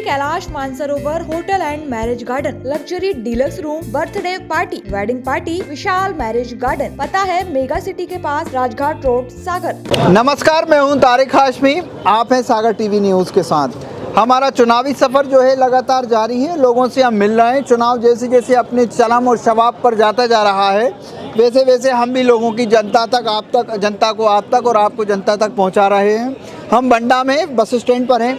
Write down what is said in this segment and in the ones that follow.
Kailash Mansarovar hotel and marriage garden, luxury deluxe room, birthday party, wedding party, Vishal marriage garden. पता है mega city के पास, Rajghat road, सागर। नमस्कार, मैं हूं तारिक हाशमी। आप हैं सागर टीवी न्यूज़ के साथ। हमारा चुनावी सफ़र जो है लगातार जारी है। लोगों से हम मिल रहे हैं। चुनाव जैसे जैसे अपने चरम और शबाब पर जाता जा रहा है, वैसे वैसे हम भी लोगों की जनता को आप तक और आपको जनता तक पहुंचा रहे हैं। हम बंडा में बस स्टैंड पर हैं।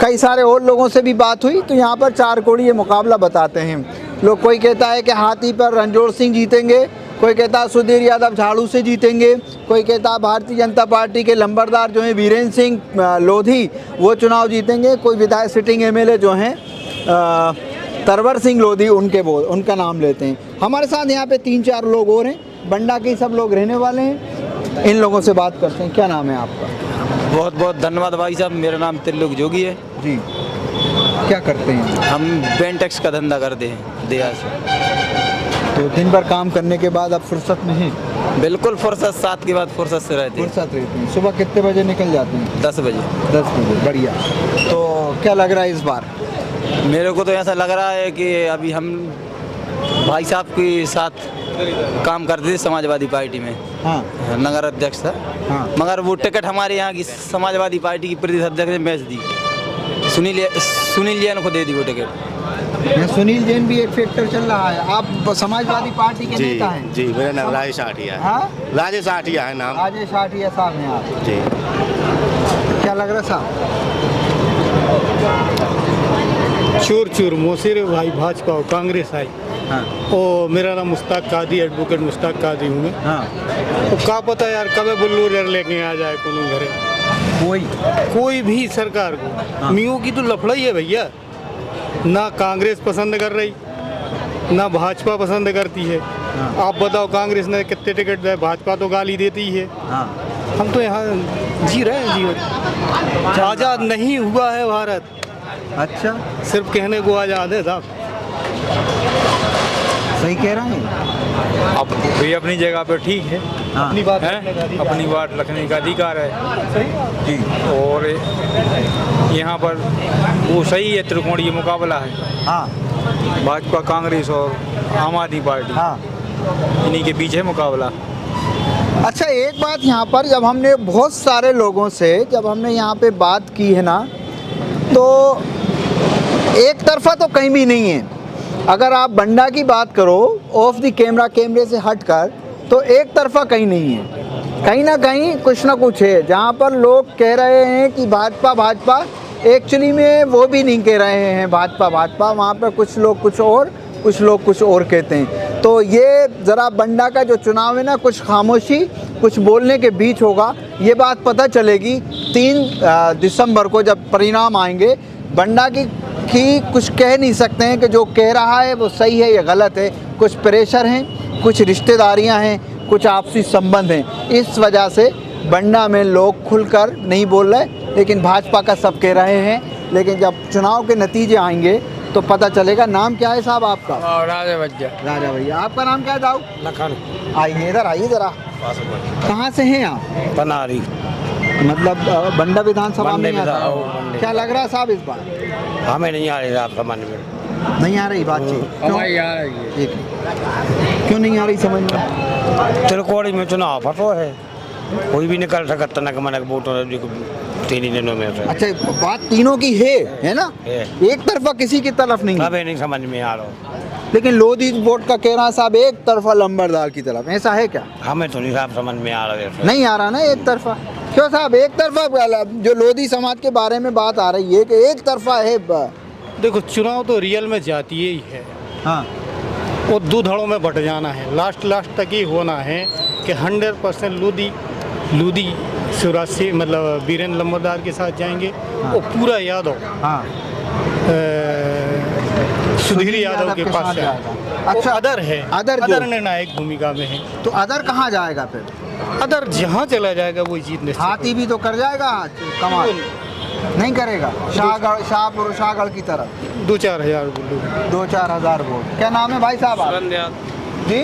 कई सारे और लोगों से भी बात हुई तो यहाँ पर चार कोड़ी ये मुकाबला बताते हैं लोग। कोई कहता है कि हाथी पर रणजोर सिंह जीतेंगे, कोई कहता है सुधीर यादव झाड़ू से जीतेंगे, कोई कहता है भारतीय जनता पार्टी के लंबरदार जो हैं वीरेंद्र सिंह लोधी वो चुनाव जीतेंगे, कोई विधायक सिटिंग एमएलए जो हैं तरवर सिंह लोधी उनका नाम लेते हैं। हमारे साथ यहाँ पे 3-4 लोग और हैं, बंडा के सब लोग रहने वाले हैं। इन लोगों से बात करते हैं। क्या नाम है आपका? बहुत बहुत धन्यवाद भाई साहब। मेरा नाम त्रिलोक जोगी है जी। क्या करते हैं? हम बेंटेक्स का धंधा करते हैं देहात से। तो दिन भर काम करने के बाद अब फुर्सत में हैं? बिल्कुल फुर्सत, 7 के बाद फुर्सत से रहते हैं। फुर्सत रहती है। सुबह कितने बजे निकल जाते हैं? 10 बजे। 10 बजे, बढ़िया। तो क्या लग रहा है इस बार? मेरे को तो ऐसा लग रहा है कि अभी हम भाई साहब के साथ काम करते थे समाजवादी पार्टी में। हाँ, नगर अध्यक्ष था। हाँ। मगर वो टिकट हमारे यहाँ की समाजवादी पार्टी की प्रदेश अध्यक्ष ने बेच दी। सुनील जैन को दे दी वो टिकट। सुनील जैन भी एक फैक्टर चल रहा है। आप समाजवादी पार्टी के नेता हैं? जी, मेरा नाम राजेश आठिया है। हाँ? राजेश आठिया है नाम। राजेश आठिया साहब हैं आप? जी। क्या लग रहा साहब? चूर चूर मोसीरे भाई भाजपा और कांग्रेस आई। हाँ, ओ मेरा नाम मुश्ताक कादी, एडवोकेट मुश्ताक कादी हूँ मैं। हाँ। तो क्या पता यार कब बुल्लू रेर लेके आ जाए कोनो घरे, कोई भी सरकार को। हाँ। मियों की तो लफड़ा ही है भैया। ना कांग्रेस पसंद कर रही, ना भाजपा पसंद करती है। हाँ। आप बताओ कांग्रेस ने कितने टिकट दिए, भाजपा तो गाली देती है। हाँ। हम तो यहाँ जी रहे हैं जीवन। आज़ाद नहीं हुआ है भारत, अच्छा, सिर्फ कहने को आज़ाद है साहब। सही कह रहे हैं। अब भी अपनी जगह पे ठीक है। हाँ, अपनी बात हैं? अपनी बात रखने का अधिकार है जी। और यहाँ पर वो सही है, त्रिकोणीय मुकाबला है। हाँ, भाजपा, कांग्रेस और आम आदमी पार्टी, हाँ। इन्हीं के बीच है मुकाबला। अच्छा, एक बात यहाँ पर जब हमने बहुत सारे लोगों से यहाँ पे बात की है ना, तो एक तरफा तो कहीं भी नहीं है। अगर आप बंडा की बात करो ऑफ द कैमरे से हटकर, तो एक तरफा कहीं नहीं है। कहीं ना कहीं कुछ ना कुछ है। जहाँ पर लोग कह रहे हैं कि भाजपा, एक्चुअली में वो भी नहीं कह रहे हैं भाजपा। वहाँ पर कुछ लोग कुछ और कहते हैं। तो ये ज़रा बंडा का जो चुनाव है ना, कुछ खामोशी कुछ बोलने के बीच होगा। ये बात पता चलेगी 3 दिसंबर को जब परिणाम आएंगे। बंडा की कुछ कह नहीं सकते हैं कि जो कह रहा है वो सही है या गलत है। कुछ प्रेशर हैं, कुछ रिश्तेदारियां हैं, कुछ आपसी संबंध हैं। इस वजह से बंडा में लोग खुलकर नहीं बोल रहे, लेकिन भाजपा का सब कह रहे हैं। लेकिन जब चुनाव के नतीजे आएंगे तो पता चलेगा। नाम क्या है साहब आपका? राजा भैया। आपका नाम क्या है दाऊ? लखन। आइए इधर, आइए ज़रा। कहाँ से हैं आप? बनारी। मतलब बंडा विधानसभा में आता है। बंडे। क्या लग रहा है साहब इस बार? हमें नहीं आ रही आप समझ में। नहीं आ रही बातचीत? क्यों? एक मिनट। क्यों नहीं आ रही समझ में? त्रिकोणी में चुनाव फटो है, कोई भी निकल सकता न मनक वोट 3 दिनों में से। अच्छा, बात तीनों की है ना? है। एक तरफा किसी की तरफ नहीं है। हमें नहीं समझ में आ रहा। लेकिन लोधी वोट का कह रहा साहब एक तरफा लंबरदार की तरफ, ऐसा है क्या? हमें तो नहीं साहब समझ में आ रहा है। नहीं आ रहा ना एक तरफा? क्यों साहब एक तरफा? जो लोधी समाज के बारे में बात आ रही है कि एक तरफा है। देखो, चुनाव तो रियल में जातीय ही है। हाँ, वो 2 धड़ों में बट जाना है। लास्ट तक ही होना है कि 100% लूदी शिवराज से मतलब वीरेंद्र लंबरदार के साथ जाएंगे। हाँ। और पूरा यादव हाँ। सुधीर यादव के पास जाएगा। अच्छा, अदर है। अदर निर्णायक भूमिका में है। तो अदर कहाँ जाएगा फिर? अदर जहाँ चला जाएगा वो जीत निश्चित। हाथी भी तो कर जाएगा कमाल, नहीं करेगा? शाहगढ़ की तरफ 2-4 हज़ार बुल्लू। 2-4 हज़ार वोट। क्या नाम है भाई साहब आप? जी,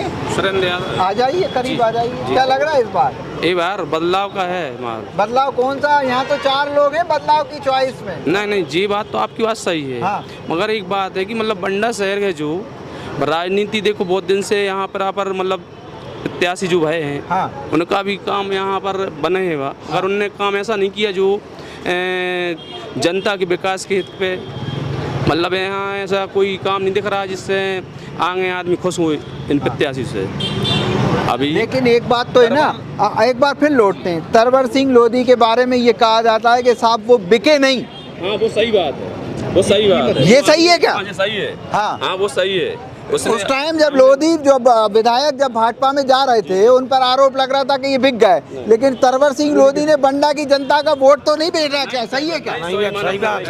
आ जाइए, करीब आ जाइए। क्या लग रहा है इस बार? ये बार बदलाव का है माल। बदलाव कौन सा? यहाँ तो 4 लोग हैं बदलाव की चॉइस में। नहीं जी, बात तो आपकी बात सही है। हाँ। मगर एक बात है कि मतलब बंडा शहर के जो राजनीति देखो बहुत दिन से यहाँ पर मतलब प्रत्याशी जो भय हैं, हाँ। उनका भी काम यहाँ पर बने हैं। अगर उनने काम ऐसा नहीं किया जो जनता के विकास के हित पे, मतलब यहाँ ऐसा कोई काम नहीं दिख रहा जिससे आगे आदमी खुश हुए इन प्रत्याशी से अभी। लेकिन एक बात तो है ना, एक बार फिर लौटते हैं, तरवर सिंह लोधी के बारे में ये कहा जाता है कि साहब वो बिके नहीं। हाँ वो सही बात है, वो सही बात है। ये सही है क्या? हाँ ये सही है। हाँ वो सही है। उस टाइम जब लोधी जो विधायक जब भाजपा में जा रहे थे, उन पर आरोप लग रहा था कि ये बिक गए, लेकिन तरवर सिंह लोधी ने बंडा की जनता का वोट तो नहीं बेचा। क्या सही है क्या? सही बात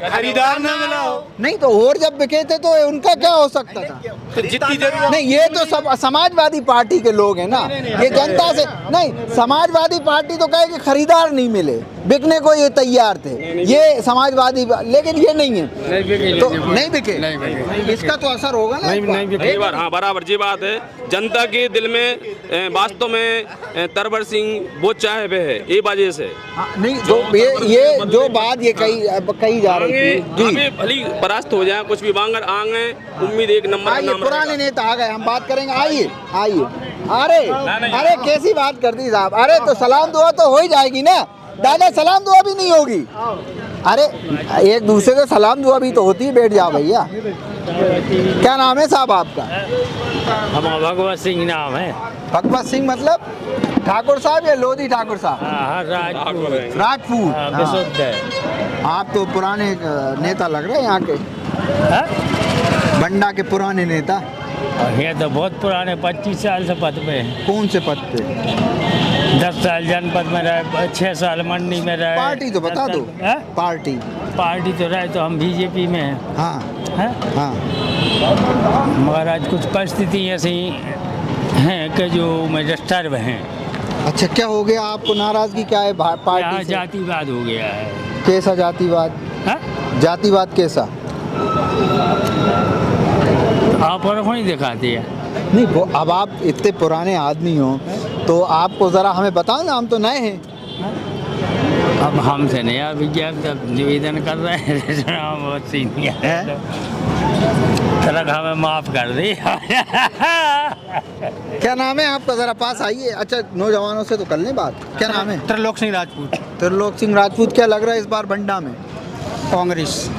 खरीदार ना मिला नहीं तो और जब बिके थे तो उनका क्या हो सकता था? जितनी देर नहीं, ये तो सब समाजवादी पार्टी के लोग हैं ना, ये जनता से नहीं। समाजवादी पार्टी तो कहे कि खरीदार नहीं मिले, बिकने को ये तैयार थे, ये समाजवादी, लेकिन ये नहीं है तो नहीं बिके। इसका तो असर होगा ना। नहीं बार हाँ बराबर जी बात है। जनता के दिल में वास्तव में तरवर सिंह वो चाहे वे है, ये वजह से। नहीं जो ये जो बात ये कही जा रही थी जी, भली परास्त हो जाए कुछ भी बांगर आगे उम्मीद एक नंबर। आइए पुराने नेता आ गए, हम बात करेंगे। आइए आइए। अरे कैसी बात कर दी साहब? अरे तो सलाम दुआ तो हो ही जाएगी ना दादा, सलाम दुआ भी नहीं होगी? अरे एक दूसरे को सलाम दुआ भी तो होती है। बैठ जाओ भैया। क्या नाम है साहब आपका? हमारा भगवत सिंह नाम है। भगवत सिंह मतलब ठाकुर साहब या लोधी ठाकुर साहब? राजपूत। विशुद्ध है। आप तो पुराने नेता लग रहे हैं यहाँ के, बंडा के पुराने नेता। ये तो बहुत पुराने 25 साल से पद पे हैं। कौन से पद पे? 10 साल जनपद में रहे, 6 साल मंडी में रहे। पार्टी तो बता दो। पार्टी तो रहे तो हम बीजेपी में हैं। हाँ। मगर आज कुछ परिस्थिति ऐसी हैं कि जो में डिस्टर्ब हैं। अच्छा क्या हो गया आपको? नाराजगी क्या है पार्टी यहाँ से? जातिवाद हो गया है। कैसा जातिवाद? जातिवाद कैसा? आप और नहीं दिखाती है। नहीं वो अब आप इतने पुराने आदमी हो तो आपको ज़रा हमें बताओ ना, हम तो नए हैं। अब हमसे नया विज्ञापन निवेदन कर रहे हैं। बहुत सीनियर है, तरक हमें माफ़ कर दी। क्या नाम है आपका? ज़रा पास आइए। अच्छा नौजवानों से तो कर लें बात। क्या नाम है? त्रिलोक सिंह राजपूत। त्रिलोक सिंह राजपूत। क्या लग रहा है इस बार बंडा में? कांग्रेस।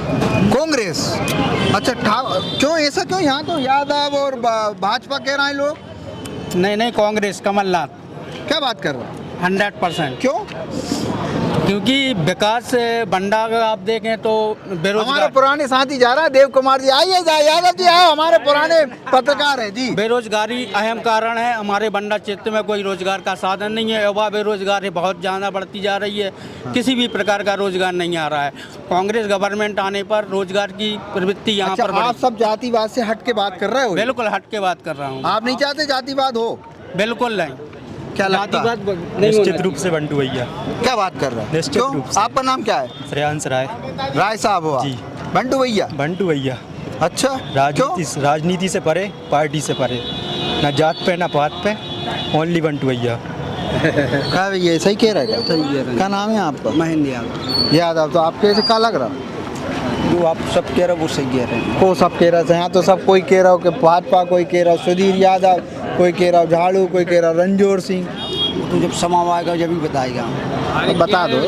अच्छा क्यों ऐसा क्यों? यहाँ तो यादव और भाजपा कह रहे हैं लोग। नहीं कांग्रेस, कमलनाथ। क्या बात कर रहे हैं? 100%। क्यों? क्योंकि विकास बंडा का आप देखें तो बेरोजगार, हमारे पुराने साथी जा रहा है देव कुमार जी। आइए यादव जी आओ, हमारे पुराने पत्रकार हैं जी। बेरोजगारी अहम कारण है। हमारे बंडा क्षेत्र में कोई रोजगार का साधन नहीं है। युवा बेरोजगारी बहुत ज़्यादा बढ़ती जा रही है। किसी भी प्रकार का रोजगार नहीं आ रहा है। कांग्रेस गवर्नमेंट आने पर रोजगार की प्रवृत्ति यहाँ पर आप सब जातिवाद से हट के बात कर रहे हो? बिल्कुल हट के बात कर रहा हूँ। आप नहीं चाहते जातिवाद हो? बिल्कुल नहीं। क्या लगता है? निश्चित रूप से बंटू भैया। क्या बात कर रहे हैं? निश्चित रूप से। आपका नाम क्या है? श्रेयांश राय साहब हो जी। बंटू भैया। बंटू भैया। अच्छा राजनीति से परे, पार्टी से परे, ना जात पे ना पात पे, ओनली बंटू भैया। क्या भैया सही कह रहे हैं? क्या नाम है आपका? महेंद्र यादव। तो आप कैसे क्या लग रहा? जो आप सब कह रहे हो वो सही कह रहे हैं। को सब कह रहा है यहाँ तो सब कोई कह रहा हो कि भाजपा, कोई कह रहा हो सुधीर यादव, कोई कह रहा हो झाड़ू, कोई कह रहा हो रणजोर सिंह। तो जब समाव आएगा जब ही बताएगा। तो बता दो।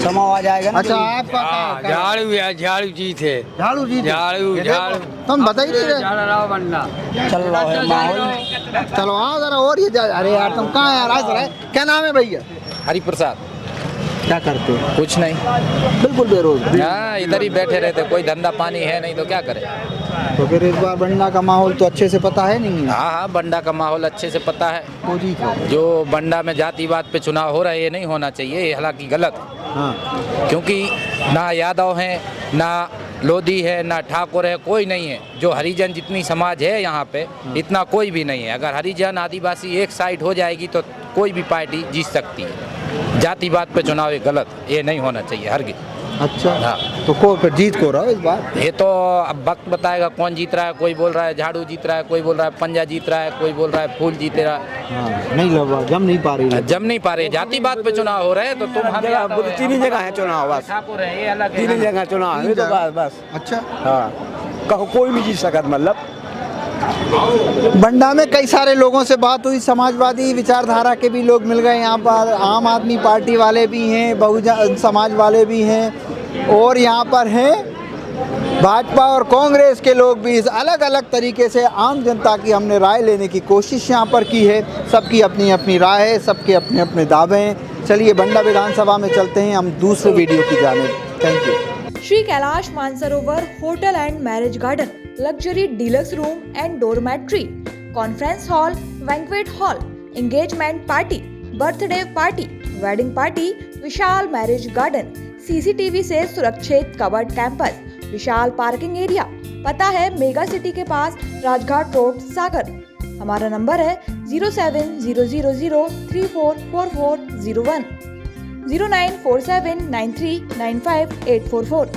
समाव आ जाएगा। अच्छा आपका झाड़ू जी थे। झाड़ू जी झाड़ू तुम बता ही नहीं रहे। चल रहा है माहौल। चलो हाँ जरा और ये अरे यार तुम कहाँ यार? क्या नाम है भैया? हरिप्रसाद। क्या करते हो? कुछ नहीं, बिल्कुल बेरोजगार। हाँ इधर ही बैठे रहते, कोई धंधा पानी है नहीं तो क्या करें। तो फिर इस बार बंडा का माहौल तो अच्छे से पता है नहीं है? हाँ बंडा का माहौल अच्छे से पता है। जो बंडा में जातिवाद पे चुनाव हो रहा है ये नहीं होना चाहिए, ये हालांकि गलत है। हाँ। क्योंकि ना यादव हैं, ना लोधी है, ना ठाकुर है, कोई नहीं है। जो हरिजन जितनी समाज है यहाँ पे इतना कोई भी नहीं है। अगर हरिजन आदिवासी एक साइड हो जाएगी तो कोई भी पार्टी जीत सकती है। जातिवाद पे चुनाव ये गलत, ये नहीं होना चाहिए हरगिज़। अच्छा हाँ। तो फिर जीत को रहा है इस बार? ये तो अब वक्त बताएगा कौन जीत रहा है। कोई बोल रहा है झाड़ू जीत रहा है, कोई बोल रहा है पंजा जीत रहा है, कोई बोल रहा है फूल जीत रहा है। हाँ, नहीं लगा, जम नहीं पा रही। जम नहीं पा रहे, जाति बात पे चुनाव हो रहे हैं। तो तुम हम तीन ही जगह है चुनाव, बस ठाकुर है, ये अलग तीन ही है। जगह चुनाव है, तो बस अच्छा, हाँ, कहो कोई नहीं जीत सकत। मतलब बंडा में कई सारे लोगों से बात हुई, समाजवादी विचारधारा के भी लोग मिल गए यहाँ पर, आम आदमी पार्टी वाले भी हैं, बहुजन समाज वाले भी हैं, और यहाँ पर हैं भाजपा और कांग्रेस के लोग भी। अलग अलग तरीके से आम जनता की हमने राय लेने की कोशिश यहाँ पर की है। सबकी अपनी अपनी राय है, सबके अपने अपने दावे हैं। चलिए बंडा विधानसभा में चलते हैं हम दूसरे वीडियो की जानिब। Thank you. Shri Kailash Mansarovar hotel and marriage garden, luxury deluxe room and dormitory, conference hall, banquet hall, engagement party, birthday party, wedding party, Vishal marriage garden, CCTV से सुरक्षित कवर्ड कैंपस, विशाल पार्किंग एरिया। पता है मेगा सिटी के पास, Rajghat road, सागर। हमारा number है 07000344401, 09479395844।